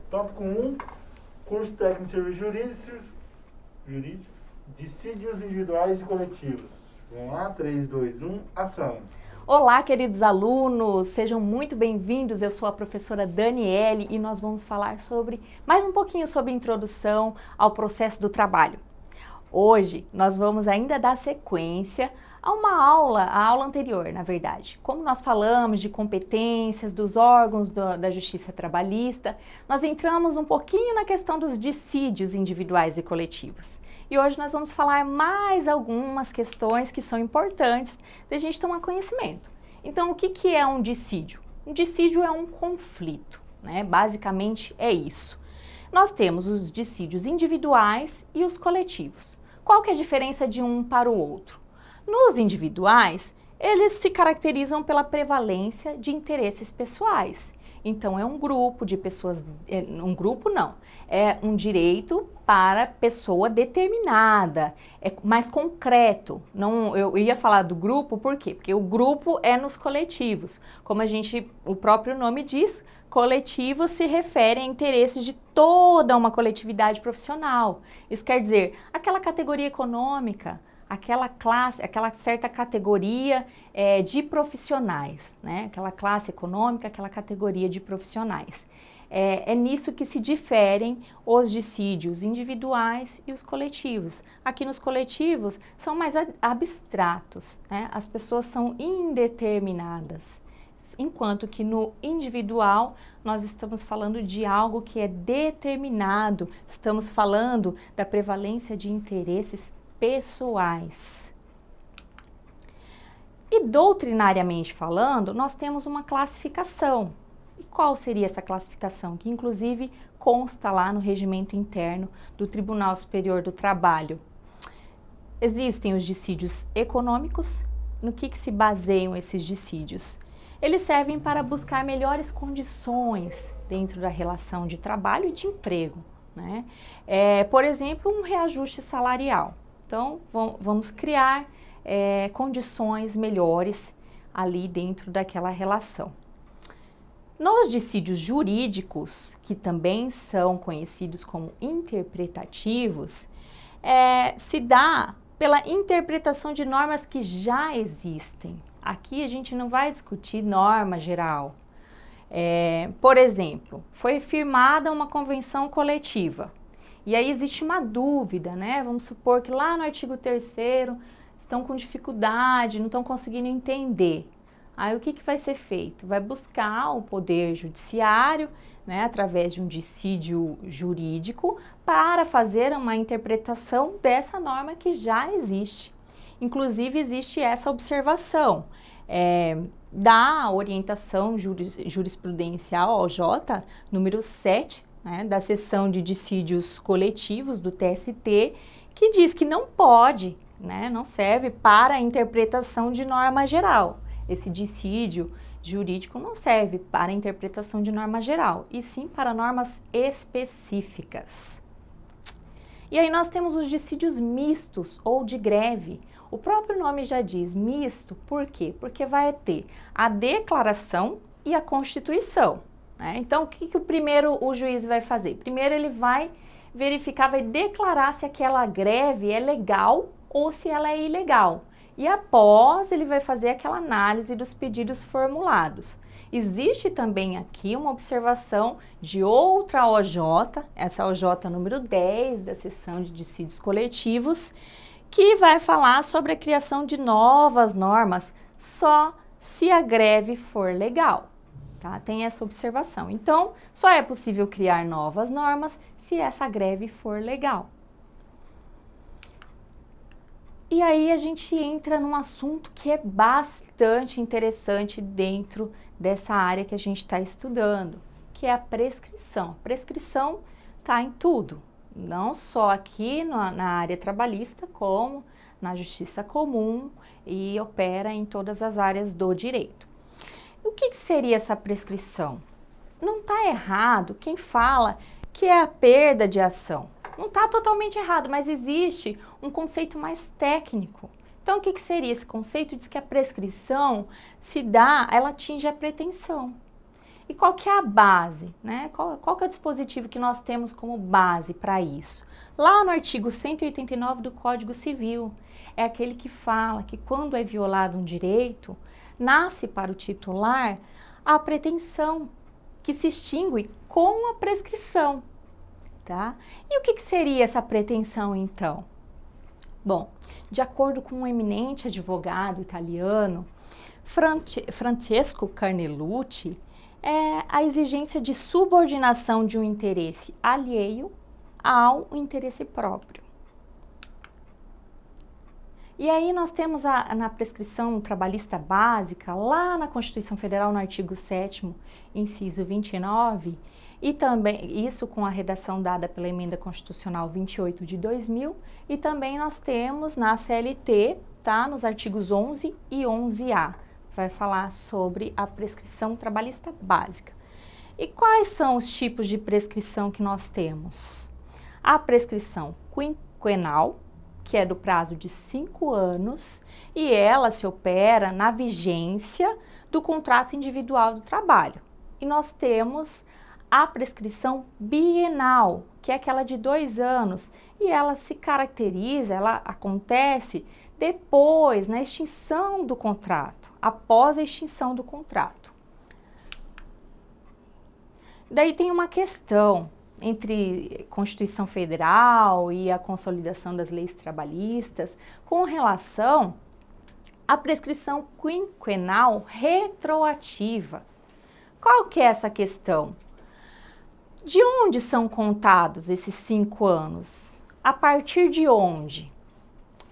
Tópico 1, curso técnico de serviços jurídicos, dissídios individuais e coletivos. Vamos lá, 3, 2, 1, ação. Olá, queridos alunos, sejam muito bem-vindos. Eu sou a professora Daniele e nós vamos falar mais um pouquinho sobre introdução ao processo do trabalho. Hoje nós vamos ainda dar sequência a a aula anterior, na verdade. Como nós falamos de competências dos órgãos da Justiça Trabalhista, nós entramos um pouquinho na questão dos dissídios individuais e coletivos. E hoje nós vamos falar mais algumas questões que são importantes da gente tomar conhecimento. Então, o que é um dissídio? Um dissídio é um conflito, né? Basicamente é isso. Nós temos os dissídios individuais e os coletivos. Qual que é a diferença de um para o outro? Nos individuais, eles se caracterizam pela prevalência de interesses pessoais. Então, é um grupo de pessoas, é um direito para pessoa determinada, é mais concreto. Eu ia falar do grupo, por quê? Porque o grupo é nos coletivos. Como o próprio nome diz, coletivo se refere a interesses de toda uma coletividade profissional. Isso quer dizer, aquela categoria econômica, aquela classe, aquela certa categoria de profissionais, né? Aquela classe econômica, aquela categoria de profissionais. É nisso que se diferem os dissídios individuais e os coletivos. Aqui nos coletivos são mais abstratos, né? As pessoas são indeterminadas, enquanto que no individual nós estamos falando de algo que é determinado, estamos falando da prevalência de interesses pessoais. E doutrinariamente falando, nós temos uma classificação. E qual seria essa classificação? Que inclusive consta lá no regimento interno do Tribunal Superior do Trabalho. Existem os dissídios econômicos. No que se baseiam esses dissídios? Eles servem para buscar melhores condições dentro da relação de trabalho e de emprego, né? Por exemplo, um reajuste salarial. Então, vamos criar condições melhores ali dentro daquela relação. Nos dissídios jurídicos, que também são conhecidos como interpretativos, se dá pela interpretação de normas que já existem. Aqui a gente não vai discutir norma geral. Por exemplo, foi firmada uma convenção coletiva. E aí existe uma dúvida, né? Vamos supor que lá no artigo 3º estão com dificuldade, não estão conseguindo entender. Aí o que vai ser feito? Vai buscar o Poder Judiciário, né, através de um dissídio jurídico, para fazer uma interpretação dessa norma que já existe. Inclusive existe essa observação da orientação jurisprudencial OJ, número 7, né, da seção de dissídios coletivos do TST, que diz que não pode, né, não serve para a interpretação de norma geral. Esse dissídio jurídico não serve para a interpretação de norma geral, e sim para normas específicas. E aí nós temos os dissídios mistos ou de greve. O próprio nome já diz misto, por quê? Porque vai ter a declaração e a constituição. Então, o que o juiz vai fazer? Primeiro ele vai verificar, vai declarar se aquela greve é legal ou se ela é ilegal. E após, ele vai fazer aquela análise dos pedidos formulados. Existe também aqui uma observação de outra OJ, essa OJ número 10 da seção de dissídios coletivos, que vai falar sobre a criação de novas normas só se a greve for legal. Tá? Tem essa observação. Então, só é possível criar novas normas se essa greve for legal. E aí a gente entra num assunto que é bastante interessante dentro dessa área que a gente está estudando, que é a prescrição. A prescrição está em tudo, não só aqui na área trabalhista, como na justiça comum e opera em todas as áreas do direito. O que seria essa prescrição? Não está errado quem fala que é a perda de ação. Não está totalmente errado, mas existe um conceito mais técnico. Então, o que seria esse conceito? Diz que a prescrição ela atinge a pretensão. E qual que é a base, né? Qual que é o dispositivo que nós temos como base para isso? Lá no artigo 189 do Código Civil, é aquele que fala que quando é violado um direito, nasce para o titular a pretensão, que se extingue com a prescrição, tá? E o que seria essa pretensão, então? Bom, de acordo com um eminente advogado italiano, Francesco Carnelucci, é a exigência de subordinação de um interesse alheio ao interesse próprio. E aí nós temos na prescrição trabalhista básica, lá na Constituição Federal, no artigo 7º, inciso 29, e também isso com a redação dada pela Emenda Constitucional 28 de 2000, e também nós temos na CLT, tá, nos artigos 11 e 11A, vai falar sobre a prescrição trabalhista básica. E quais são os tipos de prescrição que nós temos? A prescrição quinquenal, que é do prazo de 5 anos, e ela se opera na vigência do contrato individual do trabalho. E nós temos a prescrição bienal, que é aquela de 2 anos, e ela se caracteriza, ela acontece depois, na extinção do contrato, após a extinção do contrato. Daí tem uma questão entre Constituição Federal e a consolidação das leis trabalhistas com relação à prescrição quinquenal retroativa. Qual que é essa questão? De onde são contados esses 5 anos? A partir de onde?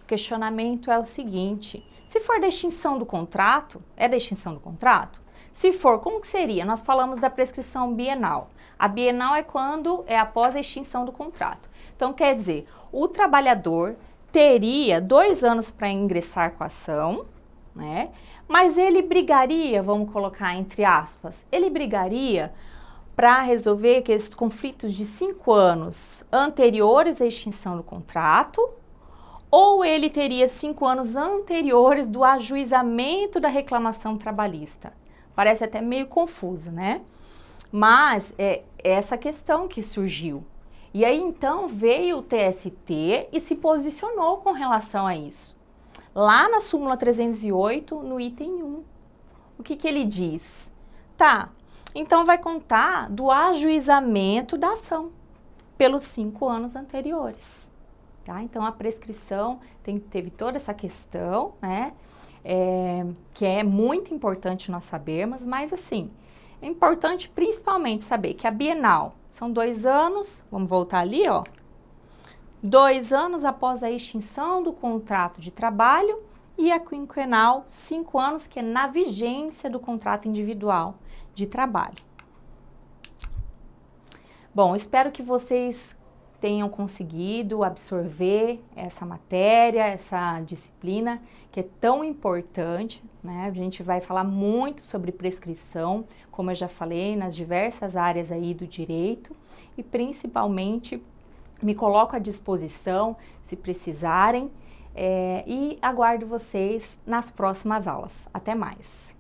O questionamento é o seguinte: se for da extinção do contrato, é da extinção do contrato? Se for, como que seria? Nós falamos da prescrição bienal. A bienal é quando é após a extinção do contrato. Então, quer dizer, o trabalhador teria 2 anos para ingressar com a ação, né? Mas ele brigaria, vamos colocar entre aspas, ele brigaria para resolver aqueles conflitos de 5 anos anteriores à extinção do contrato, ou ele teria 5 anos anteriores do ajuizamento da reclamação trabalhista. Parece até meio confuso, né? Mas é essa questão que surgiu. E aí então veio o TST e se posicionou com relação a isso. Lá na súmula 308, no item 1. O que ele diz? Tá, então vai contar do ajuizamento da ação pelos 5 anos anteriores. Tá? Então a prescrição teve toda essa questão, né? Que é muito importante nós sabermos, mas assim, é importante principalmente saber que a bienal são 2 anos, vamos voltar ali, ó, 2 anos após a extinção do contrato de trabalho, e a quinquenal, 5 anos, que é na vigência do contrato individual de trabalho. Bom, espero que vocês tenham conseguido absorver essa matéria, essa disciplina que é tão importante, né? A gente vai falar muito sobre prescrição, como eu já falei, nas diversas áreas aí do direito, e principalmente me coloco à disposição se precisarem, e aguardo vocês nas próximas aulas. Até mais!